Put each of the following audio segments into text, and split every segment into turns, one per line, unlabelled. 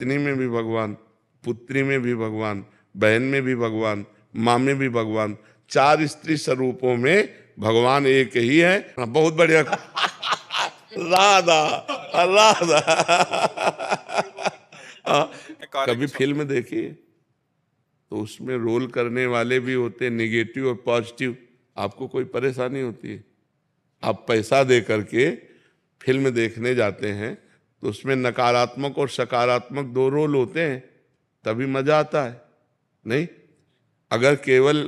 पत्नी में भी भगवान, पुत्री में भी भगवान, बहन में भी भगवान, माँ में भी भगवान, चार स्त्री स्वरूपों में भगवान एक ही है। बहुत बढ़िया। राधा राधा। कभी फिल्म देखी तो उसमें रोल करने वाले भी होते हैं निगेटिव और पॉजिटिव, आपको कोई परेशानी होती है? आप पैसा दे करके फिल्म देखने जाते हैं तो उसमें नकारात्मक और सकारात्मक दो रोल होते हैं, तभी मजा आता है। नहीं, अगर केवल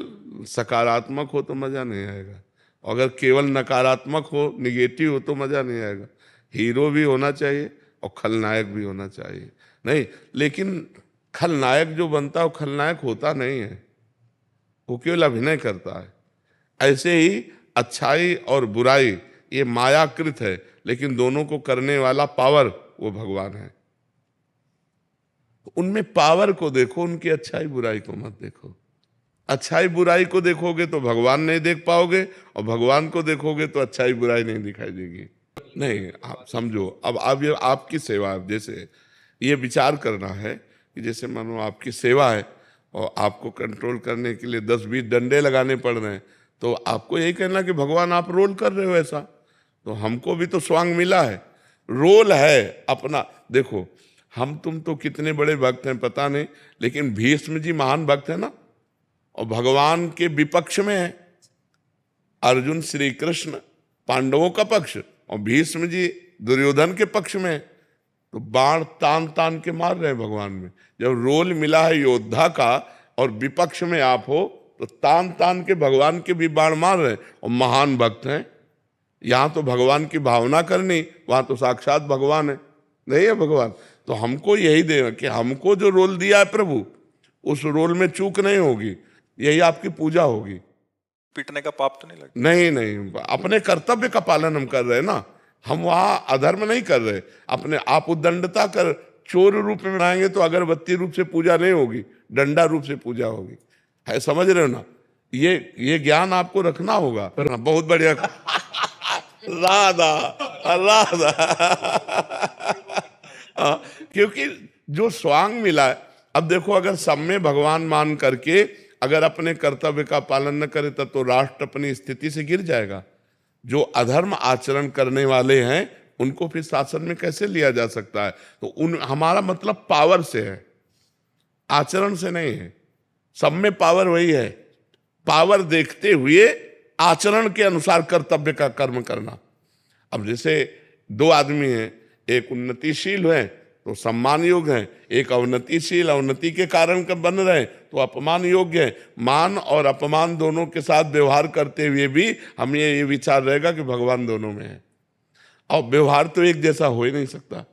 सकारात्मक हो तो मजा नहीं आएगा, अगर केवल नकारात्मक हो, निगेटिव हो तो मजा नहीं आएगा। हीरो भी होना चाहिए और खलनायक भी होना चाहिए। नहीं, लेकिन खलनायक जो बनता है वो खलनायक होता नहीं है, वो केवल अभिनय करता है। ऐसे ही अच्छाई और बुराई ये मायाकृत है, लेकिन दोनों को करने वाला पावर वो भगवान है। उनमें पावर को देखो, उनकी अच्छाई बुराई को मत देखो। अच्छाई बुराई को देखोगे तो भगवान नहीं देख पाओगे, और भगवान को देखोगे तो अच्छाई बुराई नहीं दिखाई देगी। नहीं, आप समझो, अब ये आपकी सेवा है। जैसे ये विचार करना है कि जैसे मानो आपकी सेवा है और आपको कंट्रोल करने के लिए 10-20 डंडे लगाने पड़ रहे हैं, तो आपको यही कहना कि भगवान आप रोल कर रहे हो ऐसा, तो हमको भी तो स्वांग मिला है, रोल है अपना। देखो, हम तुम तो कितने बड़े भक्त हैं पता नहीं, लेकिन भीष्म जी महान भक्त है ना, और भगवान के विपक्ष में है। अर्जुन श्री कृष्ण पांडवों का पक्ष और भीष्म जी दुर्योधन के पक्ष में है, तो बाण तान तान के मार रहे हैं भगवान में। जब रोल मिला है योद्धा का और विपक्ष में आप हो, तो तान तान के भगवान के भी बाण मार रहे हैं, और महान भक्त हैं। यहां तो भगवान की भावना करनी, वहां तो साक्षात भगवान है, नहीं है भगवान। तो हमको यही देना कि हमको जो रोल दिया है प्रभु, उस रोल में चूक नहीं होगी, यही आपकी पूजा होगी।
पीटने का पाप तो नहीं लगता?
नहीं नहीं, अपने कर्तव्य का पालन हम कर रहे हैं ना, हम वहां अधर्म नहीं कर रहे। अपने आप उद्दंडता कर चोर रूप में बनाएंगे तो अगरबत्ती रूप से पूजा नहीं होगी, डंडा रूप से पूजा होगी। है, समझ रहे हो ना? ये ज्ञान आपको रखना होगा। बहुत बढ़िया। राधा राधा। क्योंकि जो स्वांग मिला है, अब देखो, अगर सब में भगवान मान करके अगर अपने कर्तव्य का पालन न करे तब तो राष्ट्र अपनी स्थिति से गिर जाएगा। जो अधर्म आचरण करने वाले हैं उनको फिर शासन में कैसे लिया जा सकता है? तो हमारा मतलब पावर से है, आचरण से नहीं है। सब में पावर वही है, पावर देखते हुए आचरण के अनुसार कर्तव्य का कर्म करना। अब जैसे दो आदमी हैं, एक उन्नतिशील है तो सम्मान योग्य है, एक अवनतिशील अवनति के कारण बन रहे हैं तो अपमान योग्य है। मान और अपमान दोनों के साथ व्यवहार करते हुए भी हमें ये विचार रहेगा कि भगवान दोनों में है। और व्यवहार तो एक जैसा हो ही नहीं सकता,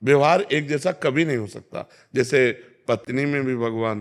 व्यवहार एक जैसा कभी नहीं हो सकता। जैसे पत्नी में भी भगवान,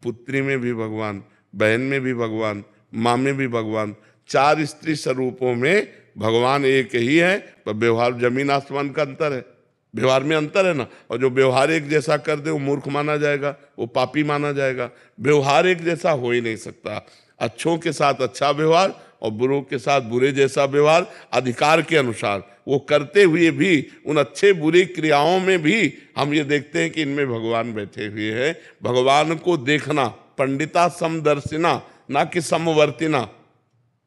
पुत्री में भी भगवान, बहन में भी भगवान, माँ में भी भगवान, चार स्त्री स्वरूपों में भगवान एक ही है, पर व्यवहार जमीन आसमान का अंतर है। व्यवहार में अंतर है ना, और जो व्यवहार एक जैसा कर दे वो मूर्ख माना जाएगा, वो पापी माना जाएगा। व्यवहार एक जैसा हो ही नहीं सकता। अच्छों के साथ अच्छा व्यवहार और बुरों के साथ बुरे जैसा व्यवहार, अधिकार के अनुसार वो करते हुए भी उन अच्छे बुरी क्रियाओं में भी हम ये देखते हैं कि इनमें भगवान बैठे हुए हैं। भगवान को देखना, पंडिता समदर्शिना, ना कि समवर्तिना।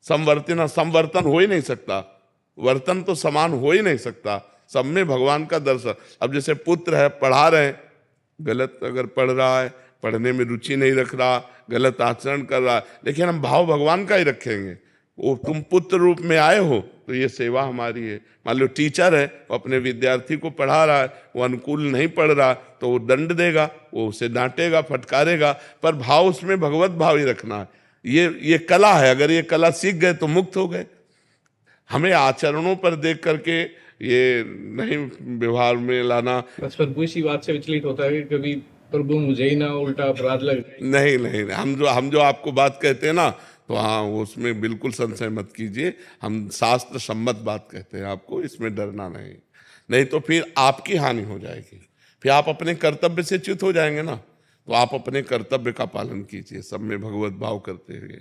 समवर्तिना, समवर्तन हो ही नहीं सकता, वर्तन तो समान हो ही नहीं सकता, सब में भगवान का दर्शन। अब जैसे पुत्र है, पढ़ा रहे हैं, गलत अगर पढ़ रहा है, पढ़ने में रुचि नहीं रख रहा, गलत आचरण कर रहा है, लेकिन हम भाव भगवान का ही रखेंगे। वो तुम पुत्र रूप में आए हो तो ये सेवा हमारी है। मान लो टीचर है, वो अपने विद्यार्थी को पढ़ा रहा है, वो अनुकूल नहीं पढ़ रहा तो वो दंड देगा, वो उसे डांटेगा, फटकारेगा, पर भाव उसमें भगवत भाव ही रखना है। ये कला है, अगर ये कला सीख गए तो मुक्त हो गए। हमें आचरणों पर देख करके ये नहीं व्यवहार में लाना।
बस प्रभु इसी बात से विचलित होता है कि कभी प्रभु मुझे ही ना उल्टा अपराध लग।
नहीं नहीं, हम जो आपको बात कहते हैं ना, तो हाँ, उसमें बिल्कुल संशय मत कीजिए। हम शास्त्र सम्मत बात कहते हैं आपको, इसमें डरना नहीं। नहीं तो फिर आपकी हानि हो जाएगी, फिर आप अपने कर्तव्य से च्युत हो जाएंगे ना। तो आप अपने कर्तव्य का पालन कीजिए, सब में भगवत भाव करते हुए।